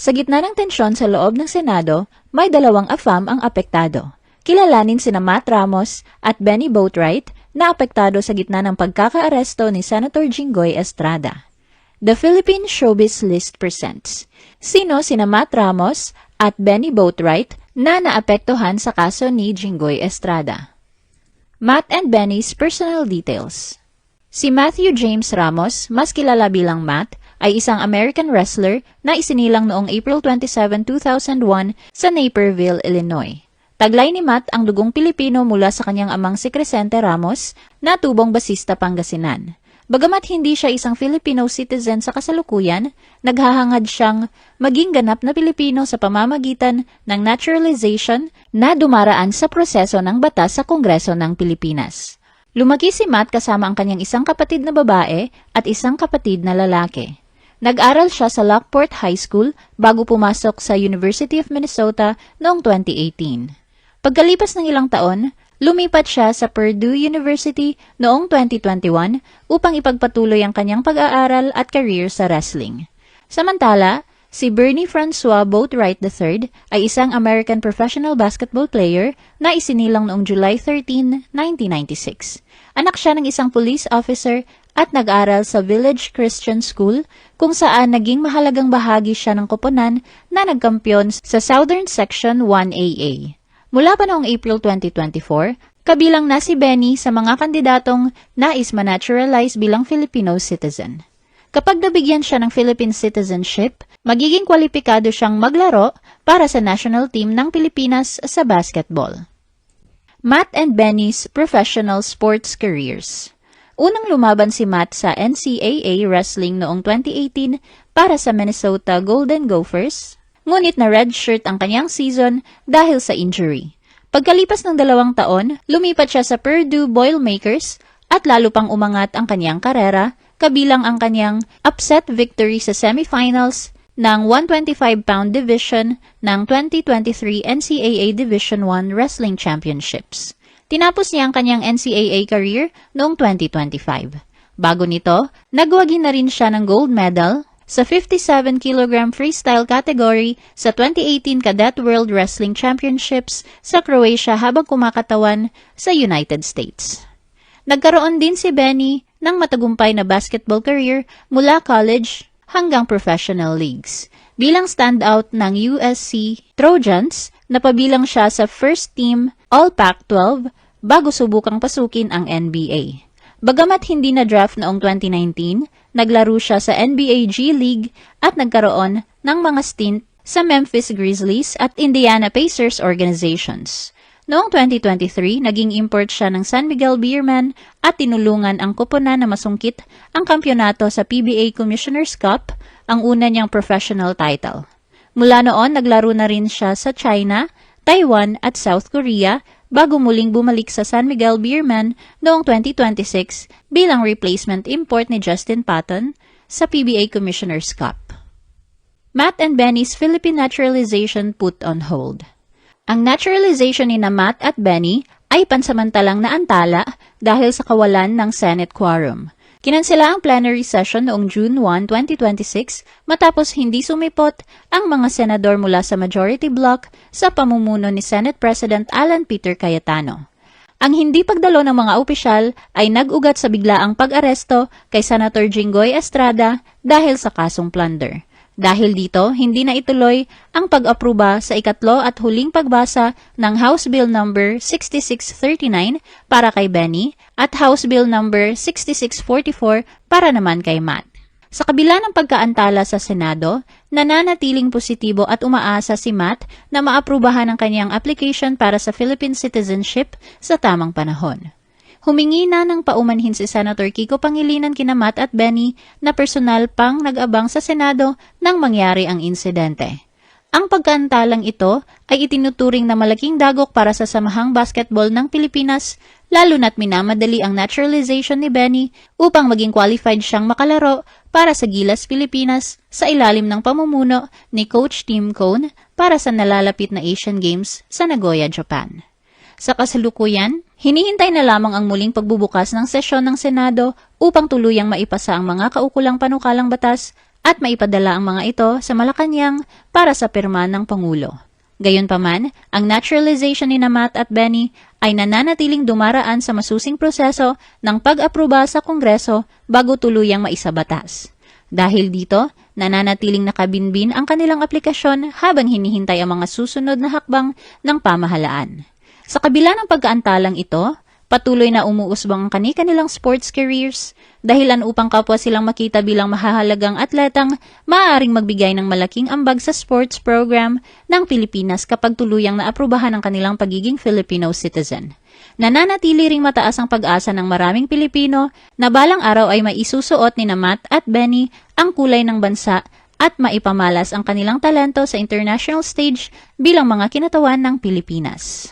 Sa gitna ng tensyon sa loob ng Senado, may dalawang AFAM ang apektado. Kilalanin sina Matt Ramos at Benny Boatwright na apektado sa gitna ng pagkakaaresto ni Senator Jinggoy Estrada. The Philippine Showbiz List presents sino sina Matt Ramos at Benny Boatwright na naapektuhan sa kaso ni Jinggoy Estrada. Matt and Benny's personal details. Si Matthew James Ramos, mas kilala bilang Matt, ay isang American wrestler na isinilang noong April 27, 2001 sa Naperville, Illinois. Taglay ni Matt ang dugong Pilipino mula sa kanyang amang si Crescente Ramos na tubong basista Pangasinan. Bagamat hindi siya isang Filipino citizen sa kasalukuyan, naghahangad siyang maging ganap na Pilipino sa pamamagitan ng naturalization na dumaraan sa proseso ng batas sa Kongreso ng Pilipinas. Lumaki si Matt kasama ang kanyang isang kapatid na babae at isang kapatid na lalaki. Nag-aral siya sa Lockport High School bago pumasok sa University of Minnesota noong 2018. Pagkalipas ng ilang taon, lumipat siya sa Purdue University noong 2021 upang ipagpatuloy ang kanyang pag-aaral at career sa wrestling. Samantala, si Bernie Francois Boatwright III ay isang American professional basketball player na isinilang noong July 13, 1996. Anak siya ng isang police officer at nag-aral sa Village Christian School kung saan naging mahalagang bahagi siya ng koponan na nagkampiyon sa Southern Section 1AA. Mula pa noong April 2024, kabilang na si Benny sa mga kandidatong nais ma-naturalize bilang Filipino citizen. Kapag nabigyan siya ng Philippine citizenship, magiging kwalipikado siyang maglaro para sa national team ng Pilipinas sa basketball. Matt and Benny's professional sports careers. Unang lumaban si Matt sa NCAA wrestling noong 2018 para sa Minnesota Golden Gophers, ngunit na redshirt ang kanyang season dahil sa injury. Pagkalipas ng 2 taon, lumipat siya sa Purdue Boilermakers at lalo pang umangat ang kanyang karera, kabilang ang kanyang upset victory sa semifinals ng 125-pound division ng 2023 NCAA Division I Wrestling Championships. Tinapos niya ang kanyang NCAA career noong 2025. Bago nito, nagwagi na rin siya ng gold medal sa 57 kg freestyle category sa 2018 Cadet World Wrestling Championships sa Croatia habang kumakatawan sa United States. Nagkaroon din si Benny ng matagumpay na basketball career mula college hanggang professional leagues. Bilang standout ng USC Trojans, napabilang siya sa first team All-Pac-12 bago subukang pasukin ang NBA. Bagamat hindi na-draft noong 2019, naglaro siya sa NBA G League at nagkaroon ng mga stint sa Memphis Grizzlies at Indiana Pacers organizations. Noong 2023, naging import siya ng San Miguel Beermen at tinulungan ang koponan na masungkit ang kampyonato sa PBA Commissioner's Cup, ang una niyang professional title. Mula noon, naglaro na rin siya sa China, Taiwan at South Korea bago muling bumalik sa San Miguel Beermen noong 2026 bilang replacement import ni Justin Patton sa PBA Commissioner's Cup. Matt and Benny's Philippine naturalization put on hold. Ang naturalization ni Matt at Benny ay pansamantalang naantala dahil sa kawalan ng Senate quorum. Kinansela ang plenary session noong June 1, 2026 matapos hindi sumipot ang mga senador mula sa majority bloc sa pamumuno ni Senate President Alan Peter Cayetano. Ang hindi pagdalo ng mga opisyal ay nag-ugat sa biglaang pag-aresto kay Senator Jinggoy Estrada dahil sa kasong plunder. Dahil dito, hindi na ituloy ang pag-apruba sa ikatlo at huling pagbasa ng House Bill No. 6639 para kay Benny at House Bill No. 6644 para naman kay Matt. Sa kabila ng pagkaantala sa Senado, nananatiling positibo at umaasa si Matt na maaprubahan ang kanyang application para sa Philippine citizenship sa tamang panahon. Humingi na ng paumanhin si Senator Kiko Pangilinan kina Matt at Benny na personal pang nag-abang sa Senado nang mangyari ang insidente. Ang pagkaantalang ito ay itinuturing na malaking dagok para sa samahang basketball ng Pilipinas, lalo na't minamadali ang naturalization ni Benny upang maging qualified siyang makalaro para sa Gilas Pilipinas sa ilalim ng pamumuno ni Coach Tim Cone para sa nalalapit na Asian Games sa Nagoya, Japan. Sa kasalukuyan, hinihintay na lamang ang muling pagbubukas ng sesyon ng Senado upang tuluyang maipasa ang mga kaukulang panukalang batas at maipadala ang mga ito sa Malacanang para sa pirma ng Pangulo. Gayunpaman, ang naturalization ni Matt at Benny ay nananatiling dumaraan sa masusing proseso ng pag-aproba sa Kongreso bago tuluyang maisabatas. Dahil dito, nananatiling nakabinbin ang kanilang aplikasyon habang hinihintay ang mga susunod na hakbang ng pamahalaan. Sa kabila ng pagkaantalang ito, patuloy na umuusbong ang kani-kanilang sports careers, dahilan upang kapwa silang makita bilang mahahalagang atletang maaaring magbigay ng malaking ambag sa sports program ng Pilipinas kapag tuluyang naaprubahan ang kanilang pagiging Filipino citizen. Nananatili ring mataas ang pag-asa ng maraming Pilipino na balang araw ay maisusuot ni Matt at Benny ang kulay ng bansa at maipamalas ang kanilang talento sa international stage bilang mga kinatawan ng Pilipinas.